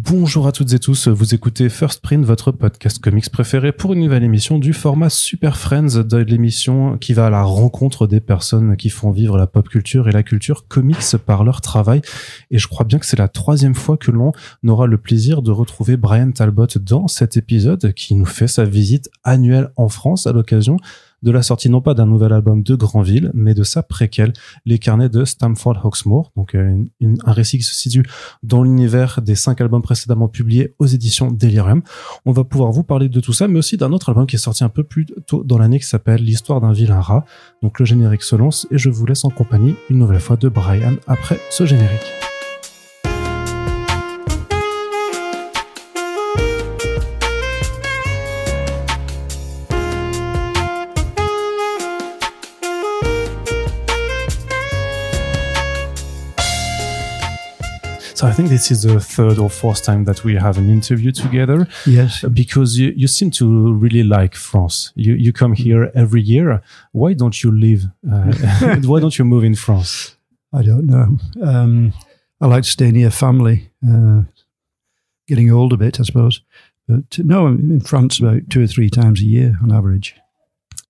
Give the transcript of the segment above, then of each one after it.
Bonjour à toutes et tous, vous écoutez First Print, votre podcast comics préféré pour une nouvelle émission du format SuperFriends, de l'émission qui va à la rencontre des personnes qui font vivre la pop culture et la culture comics par leur travail. Et je crois bien que c'est la 3e fois que l'on aura le plaisir de retrouver Bryan Talbot dans cet épisode qui nous fait sa visite annuelle en France à l'occasion de la sortie non pas d'un nouvel album de Granville, mais de sa préquelle, les Carnets de Stamford Hawksmoor. Donc un récit qui se situe dans l'univers des 5 albums précédemment publiés aux éditions Delirium. On va pouvoir vous parler de tout ça, mais aussi d'un autre album qui est sorti un peu plus tôt dans l'année qui s'appelle L'histoire d'un vilain rat. Donc le générique se lance et je vous laisse en compagnie une nouvelle fois de Bryan après ce générique. So I think this is the 3rd or 4th time that we have an interview together. Yes. Because you seem to really like France. You come here every year. Why don't you live? Why don't you move in France? I don't know. I like to stay near family. Getting old a bit, I suppose. But no, I'm in France about 2 or 3 times a year on average.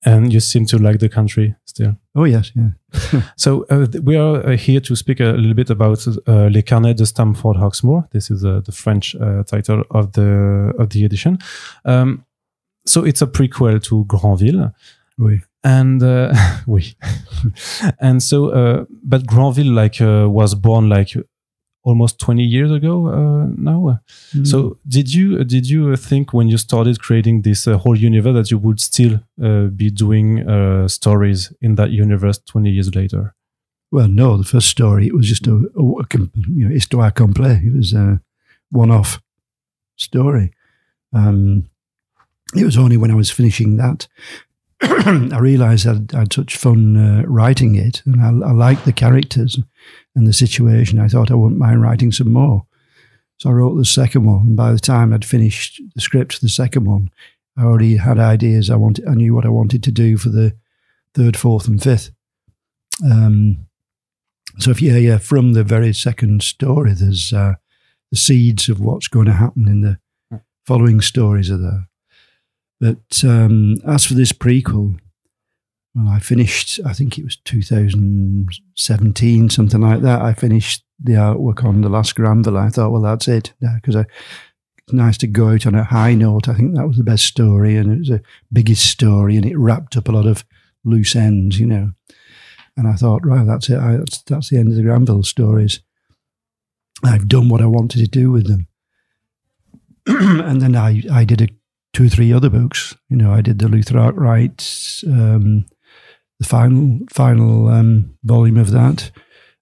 And you seem to like the country still. Oh yes, yeah. So we are here to speak a little bit about Les Carnets de Stamford Hawksmoor. This is the French title of the edition. So it's a prequel to Granville. Oui. And oui. And so, but Granville was born almost 20 years ago now. Mm. So did you think when you started creating this whole universe that you would still be doing stories in that universe 20 years later? Well, no. The first story, it was just a histoire complète. It was a one-off story. It was only when I was finishing that I realised I had such fun writing it, and I liked the characters and the situation. I thought I wouldn't mind writing some more. So I wrote the second one, and by the time I'd finished the script for the second one, I already had ideas. I knew what I wanted to do for the 3rd, 4th and 5th. So from the very second story, there's the seeds of what's going to happen in the following stories are there. But as for this prequel, well, I finished, I think it was 2017, something like that. I finished the artwork on the last Granville. I thought, well, that's it. Because it's nice to go out on a high note. I think that was the best story, and it was the biggest story, and it wrapped up a lot of loose ends, And I thought, right, that's it. That's the end of the Granville stories. I've done what I wanted to do with them. And then I did 2 or 3 other books. I did the Luther Arkwright, the final volume of that.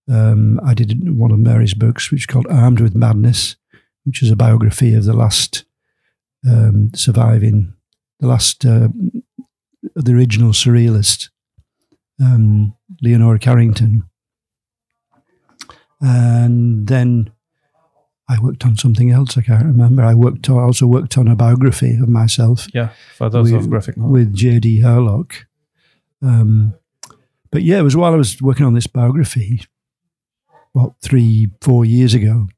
I did one of Mary's books, which is called Armed with Madness, which is a biography of the last the original surrealist, Leonora Carrington. And then I worked on something else. I can't remember. I also worked on a biography of myself. Yeah, for those of graphic novel. With J.D. Herlock. But yeah, it was while I was working on this biography, 3-4 years ago,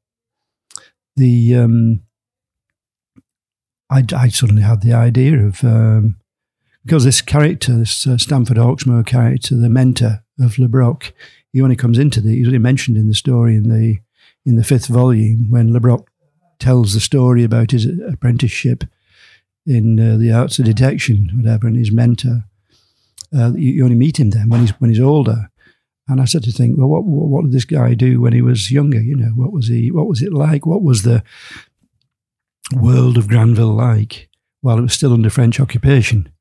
I suddenly had the idea of, because this character, this Stamford Hawksmoor character, the mentor of Le Broc, he's only mentioned in the story in the 5th volume when Le Broc tells the story about his apprenticeship in the arts of detection, whatever, and his mentor. You only meet him then when he's older. And I started to think, well, what did this guy do when he was younger? What was it like? What was the world of Granville like while it was still under French occupation?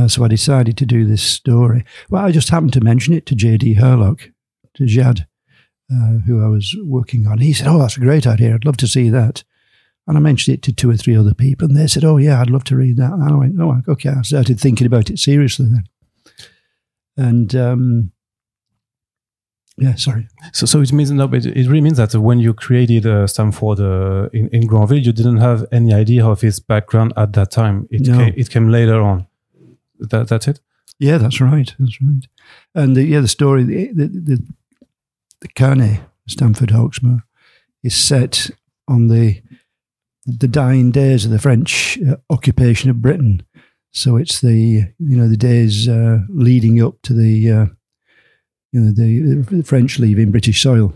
So I decided to do this story. Well, I just happened to mention it to J.D. Herlock, to Jad, who I was working on. He said, oh, that's a great idea. I'd love to see that. And I mentioned it to 2 or 3 other people, and they said, oh, yeah, I'd love to read that. And I went, oh, okay. I started thinking about it seriously then. And, yeah, sorry. So it means, no, but it really means that when you created Stamford in Granville, you didn't have any idea of his background at that time. It came later on. That's it? Yeah, that's right. That's right. And the story, the Carnet, Stamford Hawksmoor, is set on the dying days of the French occupation of Britain. So it's the days leading up to the French leaving British soil.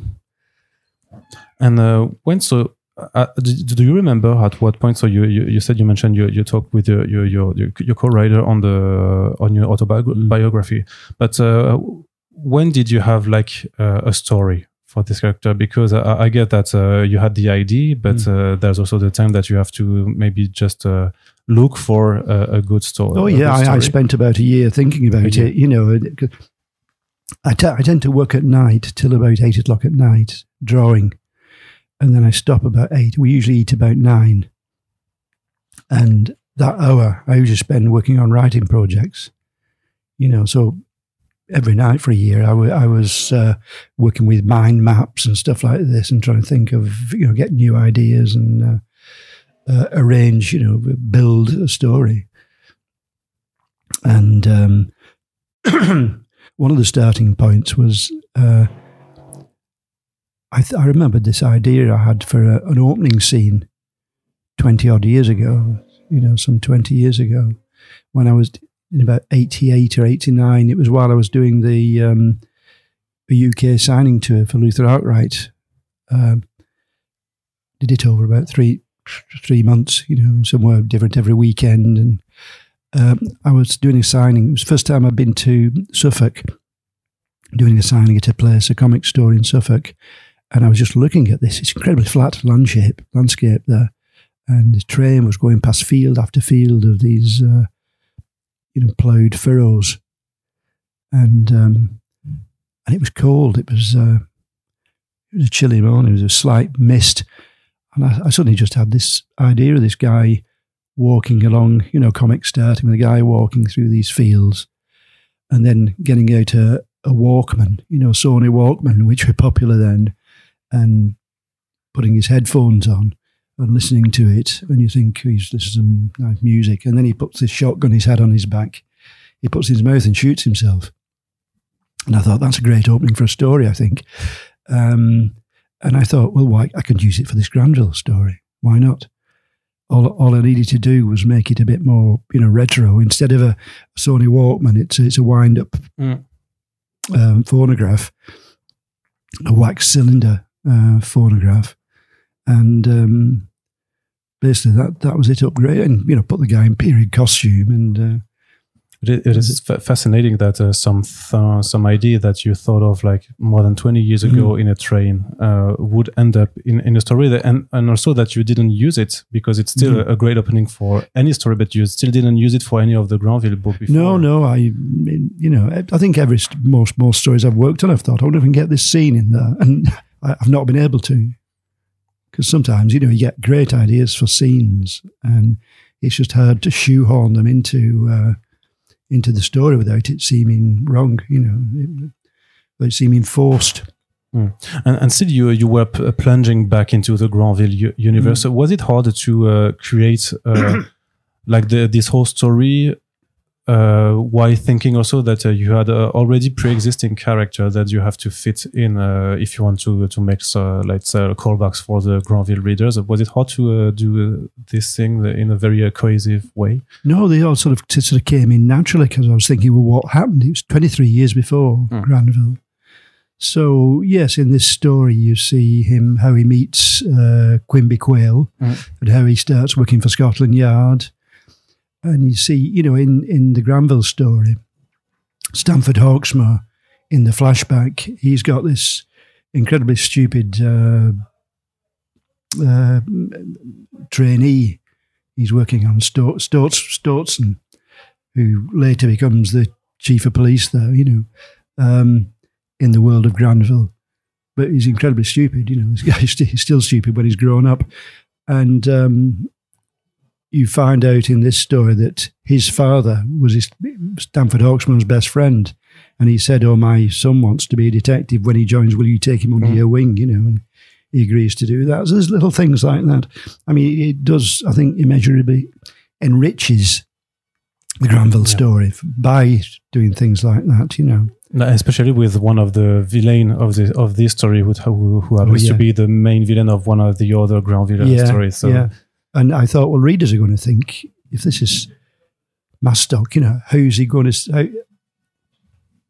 And do you remember at what point? So you said you mentioned you talked with your co-writer on your autobiography, but when did you have like a story for this character? Because I get that you had the idea, but there's also the time that you have to maybe just look for a good story. Oh yeah, I spent about a year thinking about it. You know, I tend to work at night till about 8 o'clock at night drawing, and then I stop about 8. We usually eat about 9, and that hour I usually spend working on writing projects. You know, so every night for a year, I was working with mind maps and stuff like this, and trying to think of get new ideas and arrange, build a story. And one of the starting points was I remembered this idea I had for an opening scene 20 odd years ago. Some 20 years ago, when I was in about 88 or 89. It was while I was doing the UK signing tour for Luther Arkwright. Did it over about three months, somewhere different every weekend. And I was doing a signing. It was the first time I'd been to Suffolk, doing a signing at a place, a comic store in Suffolk. And I was just looking at this. It's incredibly flat landscape there. And the train was going past field after field of these ploughed furrows, and it was cold. It was a chilly morning. It was a slight mist, and I suddenly just had this idea of this guy walking along. Comic starting with a guy walking through these fields, and then getting out a Walkman, Sony Walkman, which were popular then, and putting his headphones on and listening to it, and you think he's listening to some nice music, and then he puts this shotgun he's had on his back, he puts it in his mouth and shoots himself. And I thought, that's a great opening for a story, I think. And I thought, well, why? I could use it for this Granville story. Why not? All I needed to do was make it a bit more, retro. Instead of a Sony Walkman, it's a wind-up phonograph, a wax cylinder phonograph. And basically, that was it. Upgrade and put the guy in period costume. And it is fascinating that some idea that you thought of like more than 20 years ago in a train would end up in a story, and also that you didn't use it, because it's still a great opening for any story, but you still didn't use it for any of the Granville book before. No. I think most stories I've worked on, I've thought, I wonder if I can get this scene in there, and I've not been able to. Because sometimes, you get great ideas for scenes, and it's just hard to shoehorn them into the story without it seeming wrong, without seeming forced. And still, you were plunging back into the Granville universe. So was it harder to create like this whole story? While thinking also that you had already pre-existing character that you have to fit in if you want to make callbacks for the Granville readers. Was it hard to do this thing in a very cohesive way? No, they all sort of came in naturally, because I was thinking, well, what happened? It was 23 years before Granville. So yes, in this story you see how he meets Quimby Quayle and how he starts working for Scotland Yard. And you see, in the Granville story, Stamford Hawksmoor, in the flashback, he's got this incredibly stupid trainee. He's working on Stotson, who later becomes the chief of police there, in the world of Granville. But he's incredibly stupid, this guy's still stupid when he's grown up. And you find out in this story that his father was Stamford Hawksmoor's best friend, and he said, "Oh, my son wants to be a detective. When he joins, will you take him under your wing?" And he agrees to do that. So there's little things like that. I mean, it does, I think, immeasurably enriches the Granville story by doing things like that. Especially with one of the villain of this story, who happens to be the main villain of one of the other Granville stories. So. Yeah, and I thought, well, readers are going to think, if this is Mastock, how's he going to?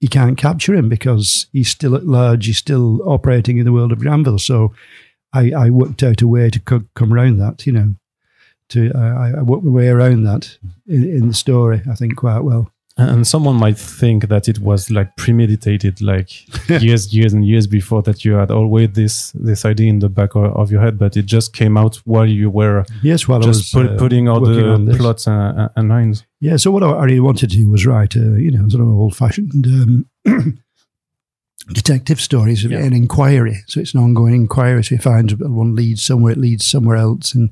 You can't capture him because he's still at large. He's still operating in the world of Granville. So I worked out a way to come around that. I worked my way around that in the story, I think, quite well. And someone might think that it was like premeditated, like years and years before, that you had always this idea in the back of your head, but it just came out while you were putting all the plots and lines. Yeah, so what I really wanted to do was write, sort of old-fashioned detective stories, an inquiry. So it's an ongoing inquiry. So you find one leads somewhere, it leads somewhere else, and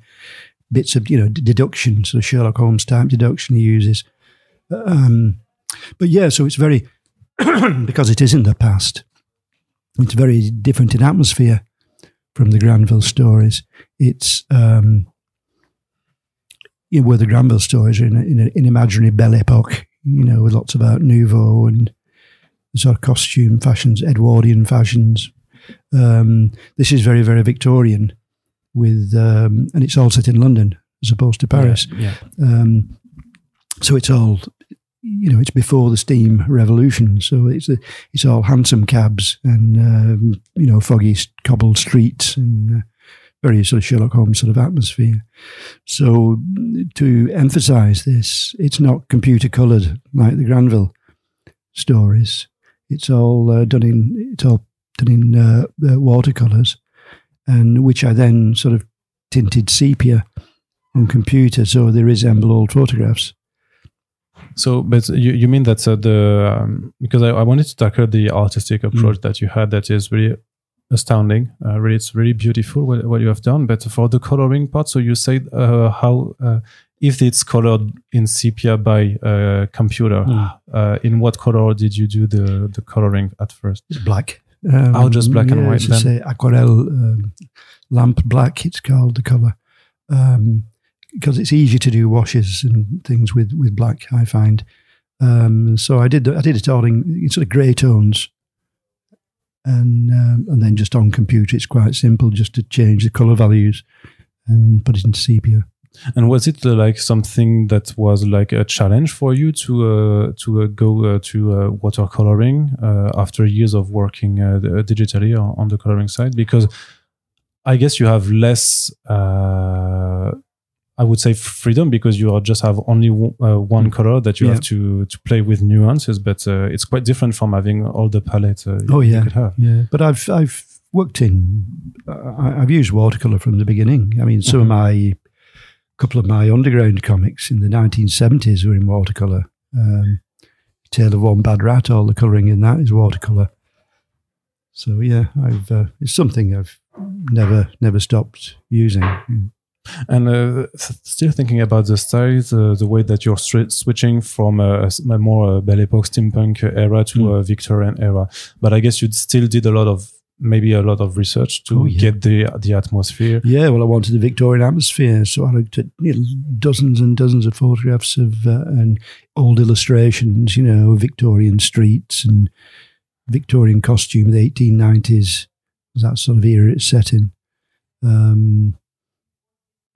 bits of deduction, sort of Sherlock Holmes type deduction he uses. But yeah, so it's very because it is in the past. It's very different in atmosphere from the Granville stories. It's where the Granville stories are in an imaginary Belle Epoque, with lots of Art Nouveau and sort of costume fashions, Edwardian fashions. This is very, very Victorian, with and it's all set in London as opposed to Paris. So it's all, it's before the steam revolution. So it's all hansom cabs and, foggy cobbled streets and very sort of Sherlock Holmes sort of atmosphere. So to emphasize this, it's not computer colored like the Granville stories. It's all done in watercolors, and which I then sort of tinted sepia on computer, so they resemble old photographs. So, but you mean that because I wanted to tackle the artistic approach that you had, that is really astounding. It's really beautiful what you have done. But for the coloring part, so you said how if it's colored in sepia by computer, in what color did you do the coloring at first? It's black. Just black and white. It's a aquarelle lamp black. It's called the color. Because it's easier to do washes and things with black, I find. So I did it all in sort of grey tones, and then just on computer, it's quite simple just to change the colour values and put it into sepia. And was it like something that was like a challenge for you to go to watercoloring after years of working digitally on the coloring side? Because I guess you have less. I would say freedom, because you just have only one color that you have to play with nuances, but it's quite different from having all the palette you could have. Yeah, but I've worked I've used watercolor from the beginning. I mean, couple of my underground comics in the 1970s were in watercolor. Tale of One Bad Rat, all the coloring in that is watercolor. So yeah, it's something I've never stopped using. And still thinking about the styles, the way that you're switching from a more Belle Epoque steampunk era to a Victorian era, but I guess you still did a lot of research to get the atmosphere. Yeah, well, I wanted the Victorian atmosphere, so I looked at dozens and dozens of photographs of and old illustrations, Victorian streets and Victorian costume of the 1890s, that sort of era it's set in.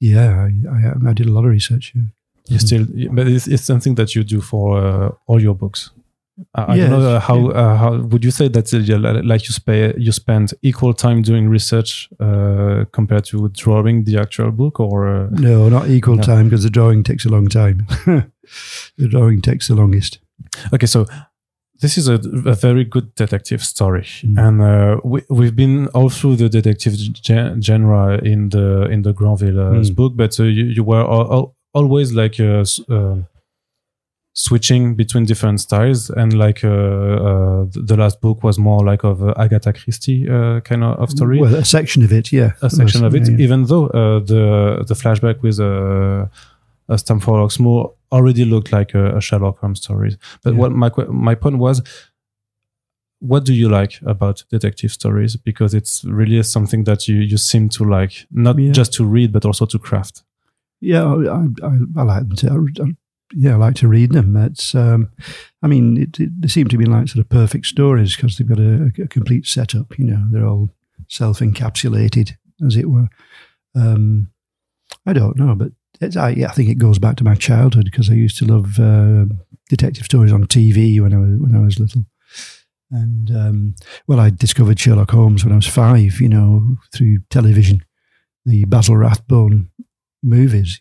I did a lot of research. But it's something that you do for all your books. I don't know how would you say that like you spend equal time doing research compared to drawing the actual book, or no, not equal time, because the drawing takes a long time. The drawing takes the longest. Okay, so this is a very good detective story, and we've been all through the detective genre in the Granville book, but you were always like switching between different styles, and like the last book was more like of Agatha Christie kind of story. Well, a section of it, yeah, even though the flashback with Stamford Hawksmoor already looked like a Sherlock Holmes story. But what my point was, what do you like about detective stories? Because it's really something that you seem to like, not just to read, but also to craft. Yeah, I like them too. I like to read them. It's, they seem to be like sort of perfect stories because they've got a complete setup. They're all self-encapsulated, as it were. I don't know, but I think it goes back to my childhood because I used to love detective stories on TV when I was little. And I discovered Sherlock Holmes when I was 5. Through television, the Basil Rathbone movies.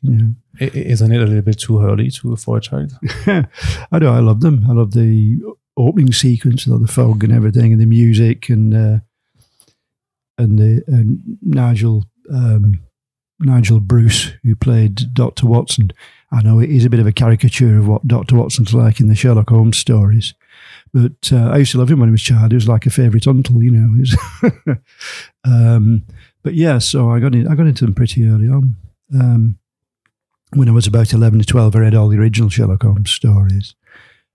Isn't it a little bit too early for a child? I know. I love them. I love the opening sequence, the fog and everything, and the music, and Nigel Bruce, who played Dr. Watson. I know it is a bit of a caricature of what Dr. Watson's like in the Sherlock Holmes stories, but I used to love him when I was a child. He was like a favourite uncle, But yeah, so I got into them pretty early on. When I was about 11 or 12, I read all the original Sherlock Holmes stories.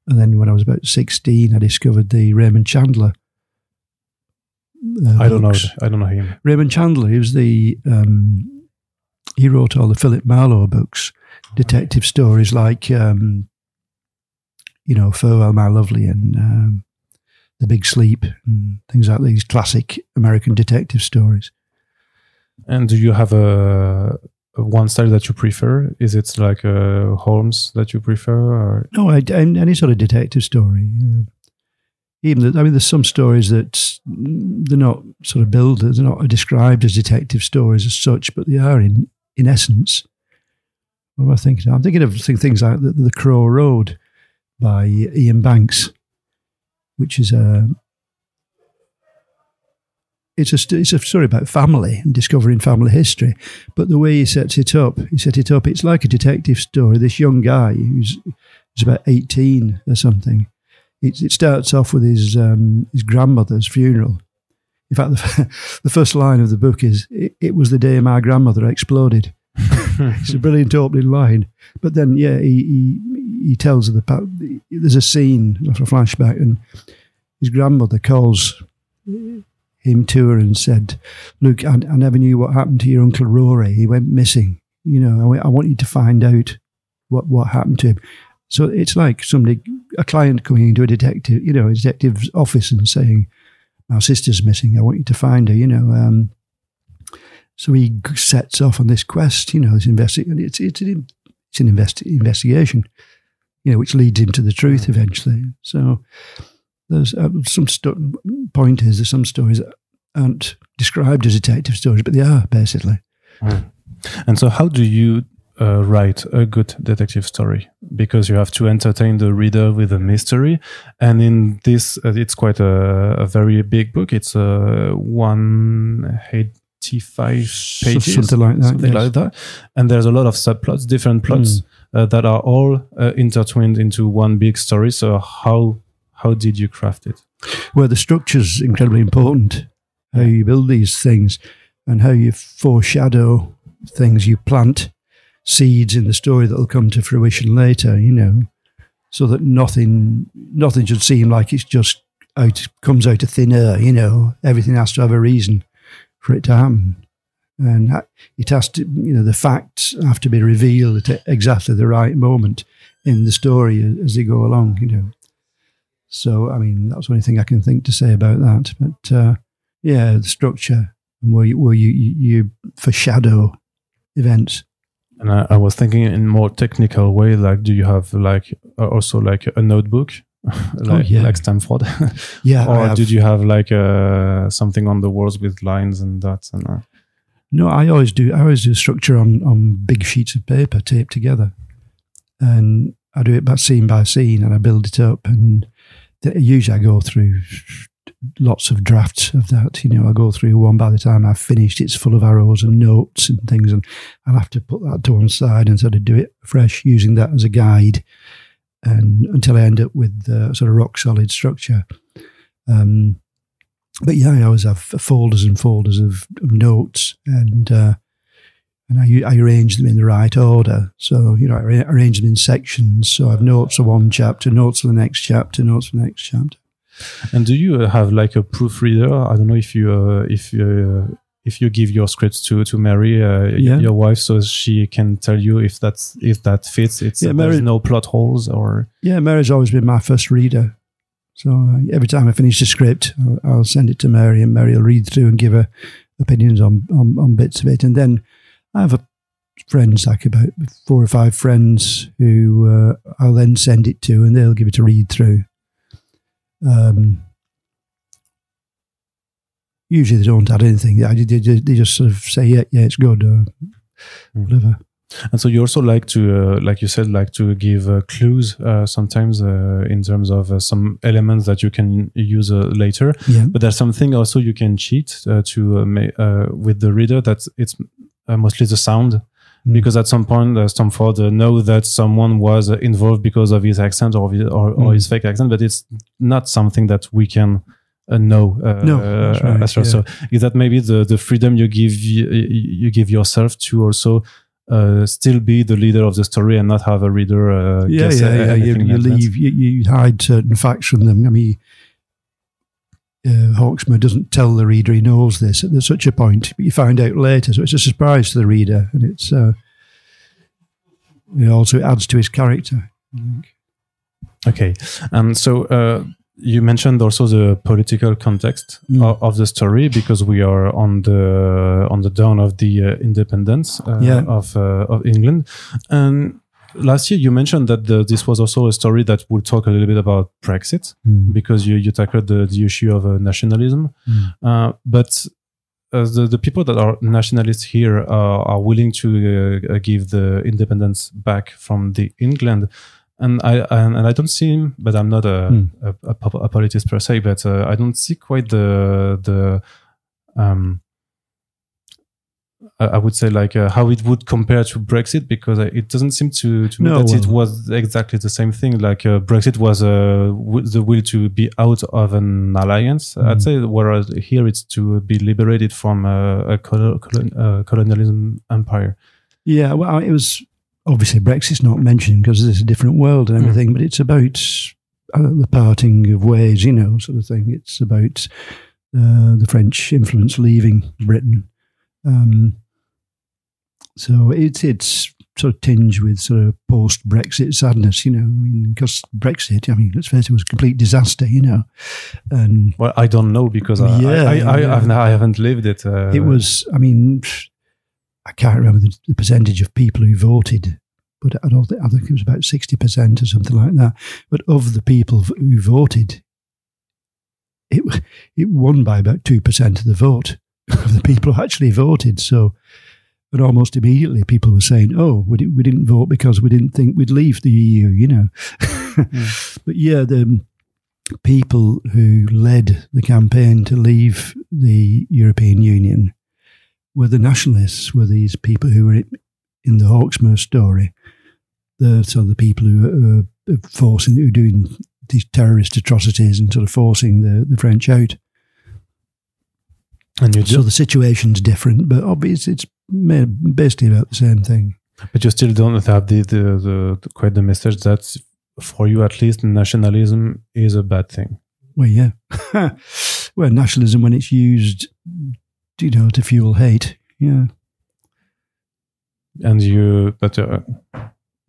And then when I was about 16, I discovered the Raymond Chandler I don't know him. Raymond Chandler, he was he wrote all the Philip Marlowe books, detective stories like, Farewell, My Lovely, and The Big Sleep, and things like these classic American detective stories. And do you have one style that you prefer? Is it like Holmes that you prefer? Or? No, any sort of detective story. There's some stories that they're not sort of billed, they're not described as detective stories as such, but they are in essence. What am I thinking of? I'm thinking of things like The Crow Road by Ian Banks, which is it's a story about family and discovering family history. But the way he set it up, it's like a detective story. This young guy who's about 18 or something. It starts off with his grandmother's funeral. In fact, the first line of the book is, "It was the day my grandmother exploded." It's a brilliant opening line. But then, he tells there's a scene, a flashback, and his grandmother calls him to her and said, "Look, I never knew what happened to your Uncle Rory. He went missing. I want you to find out what happened to him." So it's like a client coming into a detective's office and saying, "Our sister's missing. I want you to find her." So he sets off on this quest. This it's an investigation, which leads him to the truth eventually. So there's point is there's some stories that aren't described as detective stories, but they are basically. And so, how do you write a good detective story? Because you have to entertain the reader with a mystery, and in this, it's quite a very big book. It's 185 pages, something like that. And there's a lot of subplots, different plots that are all intertwined into one big story. So how did you craft it? Well, the structure's incredibly important. How you build these things and how you foreshadow things. You plant seeds in the story that will come to fruition later, so that nothing should seem like it's just comes out of thin air, Everything has to have a reason for it to happen. And it has to, the facts have to be revealed at exactly the right moment in the story as they go along, So, that's the only thing I can think to say about that. But, the structure and where you foreshadow events. And I was thinking in more technical way, like, do you have also a notebook, like Stamford? Or did you have something on the walls with lines and dots and? No, I always do structure on big sheets of paper taped together, and I do it by scene, and I build it up. And usually I go through lots of drafts of that. I go through one. By the time I've finished, it's full of arrows and notes and things, and I'll have to put that to one side and sort of do it fresh, using that as a guide, and until I end up with sort of rock solid structure. But I always have folders and folders of notes, and I arrange them in the right order. So I arrange them in sections. So I have notes for one chapter, notes for the next chapter, notes for the next chapter. And do you have a proofreader? I don't know if if you give your scripts to Mary, your wife, so she can tell you if that fits. There's no plot holes or. Yeah, Mary's always been my first reader. So every time I finish the script, I'll send it to Mary, and Mary will read through and give her opinions on bits of it. And then I have friends, like about 4 or 5 friends, who I'll then send it to, and they'll give it a read through. Usually they don't add anything. They just sort of say, yeah, it's good, or whatever. And so you also like to, like you said, like to give clues sometimes in terms of some elements that you can use later. Yeah. But there's something also you can cheat with the reader, that it's mostly the sound. Because at some point, Stamford know that someone was involved because of his accent or his fake accent, but it's not something that we can know. No, that's right, So is that maybe the freedom you give yourself to also still be the leader of the story and not have a reader guess anything? You hide certain facts from them. I mean, Hawksmoor doesn't tell the reader he knows this at such a point, but you find out later, so it's a surprise to the reader, and it's also it adds to his character, I think. Okay, so you mentioned also the political context of the story, because we are on the dawn of the independence of England. And last year you mentioned that this was also a story that would talk a little bit about Brexit, because you tackled the issue of nationalism. But the people that are nationalists here are willing to give the independence back from the England. And I don't see, but I'm not a politician per se, but I don't see quite the I would say like how it would compare to Brexit, because it doesn't seem to me that it was exactly the same thing. Like Brexit was the will to be out of an alliance, I'd say, whereas here it's to be liberated from a colonialism empire. Yeah, well, it was obviously Brexit's not mentioned because it's a different world and everything, but it's about the parting of ways, sort of thing. It's about the French influence leaving Britain. So it's sort of tinged with sort of post-Brexit sadness, because Brexit, let's face it, was a complete disaster, And well, I don't know, because I haven't lived it. It was, I can't remember the percentage of people who voted, but I think it was about 60% or something like that. But of the people who voted, it won by about 2% of the vote of the people who actually voted. So, but almost immediately people were saying, "Oh, we didn't vote because we didn't think we'd leave the EU," But yeah, the people who led the campaign to leave the European Union were the nationalists, were these people who were in the Hawksmoor story. The people who are doing these terrorist atrocities and sort of forcing the French out. And so the situation's different, but obviously it's basically about the same thing. But you still don't have the quite the message that, for you at least, nationalism is a bad thing. Well, yeah. Well, nationalism, when it's used, to fuel hate, yeah. And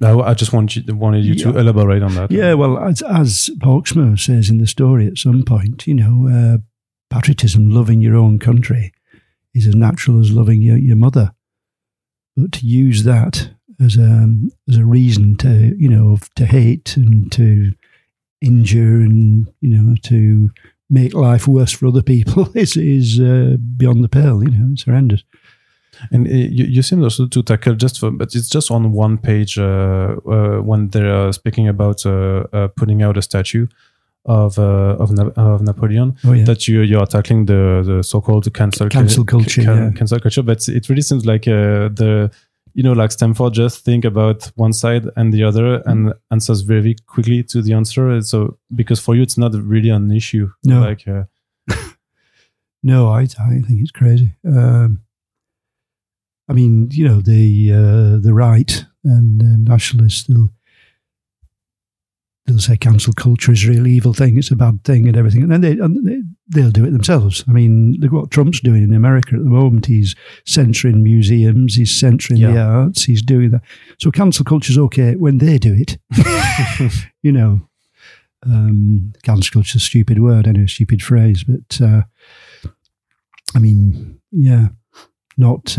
I just wanted you to elaborate on that. Yeah, well, as Hawksmoor says in the story at some point, patriotism, loving your own country, is as natural as loving your mother. But to use that as a reason to hate and to injure and to make life worse for other people is beyond the pale. It's horrendous. And you seem also to tackle but it's just on one page when they're speaking about putting out a statue of Napoleon, that you are tackling the so-called cancel culture, but it really seems like like Stamford just think about one side and the other and answers very quickly to the answer. So because for you it's not really an issue. No, no, I think it's crazy. the right and nationalists they'll say cancel culture is a real evil thing, it's a bad thing and everything. And then they'll do it themselves. I mean, look what Trump's doing in America at the moment. He's censoring museums, he's censoring the arts, he's doing that. So cancel culture is okay when they do it. You know, cancel culture is a stupid word, anyway, a stupid phrase. But, I mean, yeah, not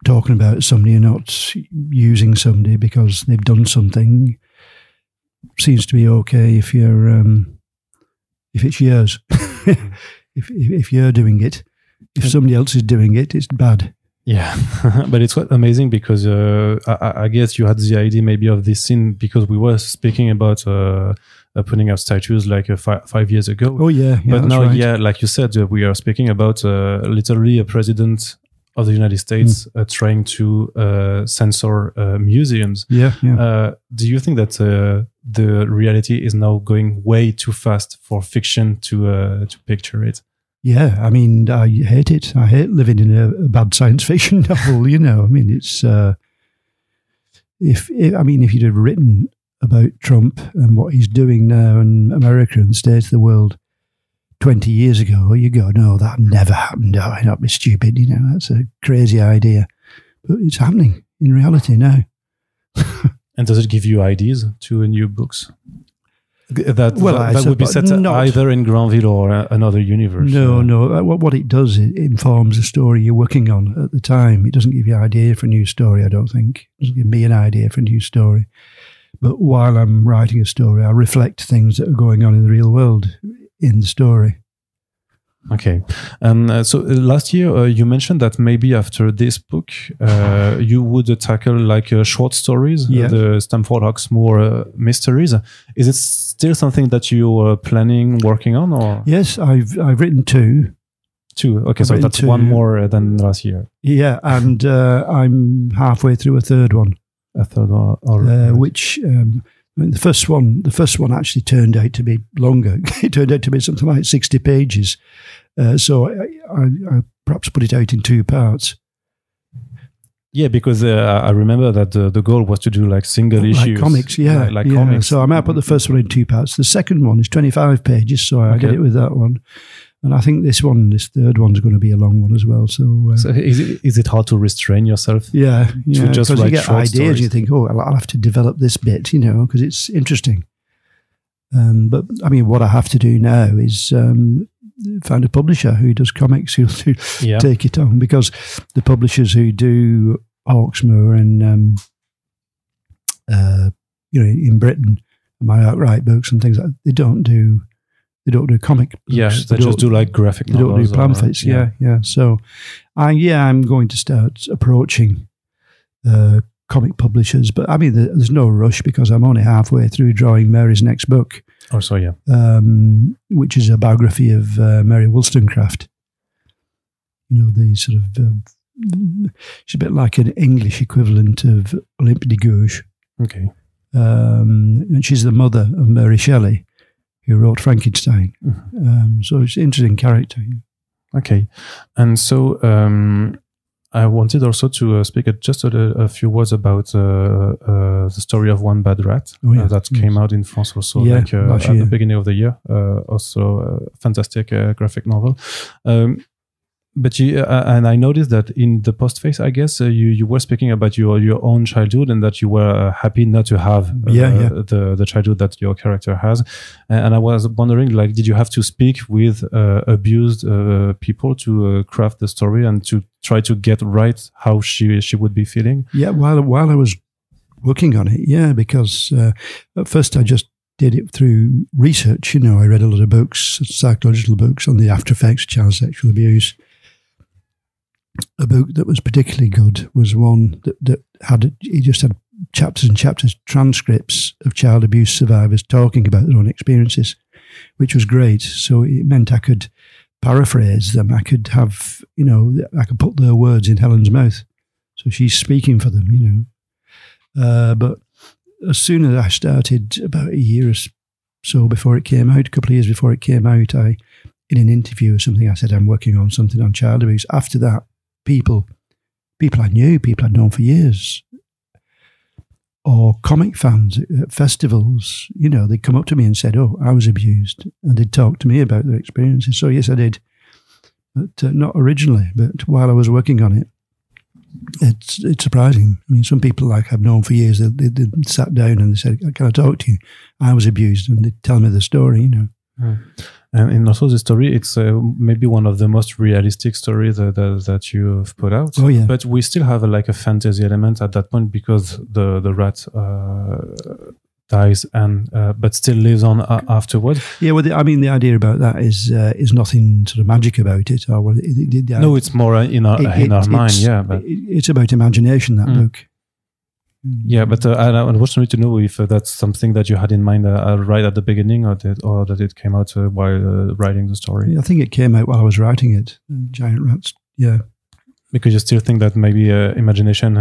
talking about somebody and not using somebody because they've done something seems to be okay if you're if it's yours. if you're doing it, if somebody else is doing it, it's bad. Yeah, but it's quite amazing because I guess you had the idea maybe of this scene because we were speaking about putting up statues like 5 years ago. Oh yeah, but now, right. yeah, like you said, we are speaking about literally a president of the United States trying to censor museums. Yeah. Do you think that the reality is now going way too fast for fiction to picture it? Yeah, I mean, I hate it. I hate living in a bad science fiction novel. You know, I mean, it's if you'd have written about Trump and what he's doing now in America and the state of the world 20 years ago, you go, no, that never happened. Oh, that'd be stupid. You know, that's a crazy idea, but it's happening in reality now. And does it give you ideas to new books? That would be set either in Granville or another universe. No. What it does, it informs the story you're working on at the time. It doesn't give you an idea for a new story, I don't think. It doesn't give me an idea for a new story. But while I'm writing a story, I reflect things that are going on in the real world in the story. Okay. So last year you mentioned that maybe after this book you would tackle like short stories, the Stamford Hawksmoor mysteries. Is it still something that you are working on? Or yes, I've written two. Okay, so that's one more than last year. Yeah, and I'm halfway through a third one. Which the first one actually turned out to be longer. It turned out to be something like 60 pages. So I perhaps put it out in 2 parts. Yeah, because I remember that the goal was to do like single issues. Like comics, yeah. Like comics. So I might put the first one in 2 parts. The second one is 25 pages, so I did it with that one. And I think this third one's going to be a long one as well. So is it hard to restrain yourself? Yeah, to just write you get short ideas stories? and you think, oh, I'll have to develop this bit, you know, because it's interesting. But I mean, what I have to do now is find a publisher who does comics who'll take it on, because the publishers who do Hawksmoor and in Britain, my outright books and things like that, they don't do comic books. Yeah, they just do like graphic novels. They don't do pamphlets. Yeah. So, I'm going to start approaching comic publishers, but I mean, there's no rush because I'm only halfway through drawing Mary's next book. Oh, so yeah. Which is a biography of Mary Wollstonecraft. You know, the sort of she's a bit like an English equivalent of Olympe de Gouges. Okay. And she's the mother of Mary Shelley, who wrote Frankenstein. Mm-hmm. So it's an interesting character. Okay. And so I wanted also to speak just a few words about the story of One Bad Rat that came out in France also at the beginning of the year. Also a fantastic graphic novel. But and I noticed that in the postface, I guess you were speaking about your own childhood and that you were happy not to have the childhood that your character has. And I was wondering, like, did you have to speak with abused people to craft the story and to try to get right how she would be feeling? Yeah, while I was working on it, because at first I just did it through research. You know, I read a lot of books, psychological books on the after effects of child sexual abuse. A book that was particularly good was one that had chapters and chapters, transcripts of child abuse survivors talking about their own experiences, which was great. So it meant I could paraphrase them. I could have, I could put their words in Helen's mouth. So she's speaking for them, But as soon as I started, about a year or so before it came out, a couple of years before it came out, in an interview or something, I said, I'm working on something on child abuse. After that, people I knew, people I'd known for years, or comic fans at festivals, they'd come up to me and said, "Oh, I was abused," and they'd talk to me about their experiences. So yes, I did, but not originally, but while I was working on it. It's surprising. I mean, some people like I've known for years, they sat down and they said, "Can I talk to you? I was abused," and they tell me the story, And also the story, it's maybe one of the most realistic stories that you've put out. Oh yeah. But we still have a fantasy element at that point because the rat dies but still lives on afterwards. Yeah, well, the idea about that is nothing sort of magic about it. Or no, it's more in our mind. Yeah, but it's about imagination. That book. Yeah, but I was wanting to know if that's something that you had in mind right at the beginning, or that it came out while writing the story. I think it came out while I was writing it. Giant rats. Yeah, because you still think that maybe imagination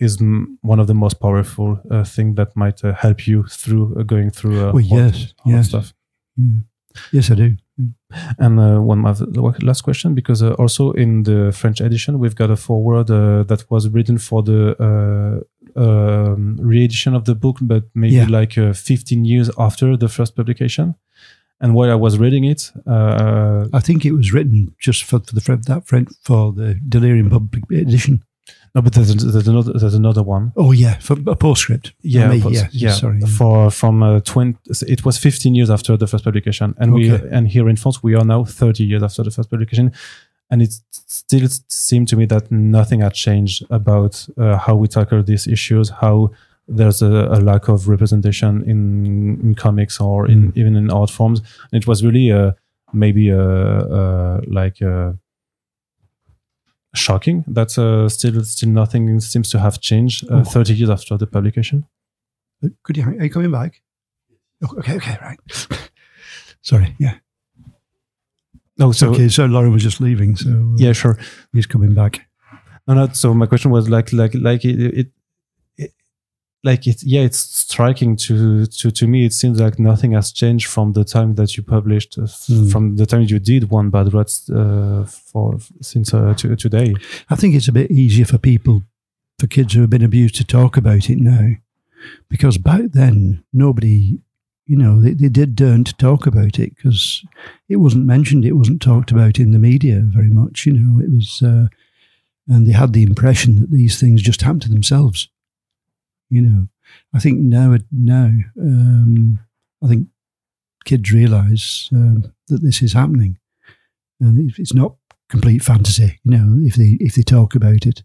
is one of the most powerful thing that might help you through going through hard stuff. Yeah. Yes, I do. And one last question, because also in the French edition, we've got a foreword that was written for the re-edition of the book, but maybe 15 years after the first publication. And while I was reading it, I think it was written just for the Delirium public edition. No, but there's another one. Oh yeah, for a postscript. Yeah, Sorry. It was 15 years after the first publication, and and here in France we are now 30 years after the first publication, and it still seemed to me that nothing had changed about how we tackle these issues, how there's a lack of representation in comics or even in art forms. And it was really shocking that still nothing seems to have changed 30 years after the publication. Are you coming back? Okay, right. Sorry, yeah. No, so okay. So Lauren was just leaving. So yeah, sure, he's coming back. No. So my question was it's striking to me. It seems like nothing has changed from the time that you published, from the time you did One Bad Rat since to today. I think it's a bit easier for kids who have been abused to talk about it now, because back then nobody, they didn't talk about it because it wasn't mentioned. It wasn't talked about in the media very much. It was, and they had the impression that these things just happened to themselves. I think now, I think kids realise that this is happening, and it's not complete fantasy. If they talk about it,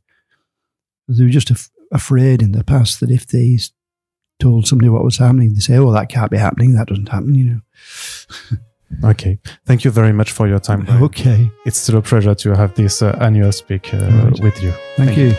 they were just afraid in the past that if they told somebody what was happening, they say, "Oh, that can't be happening. That doesn't happen." Okay, thank you very much for your time, Bryan. Okay, it's still a pleasure to have this annual speak with you. Thank you.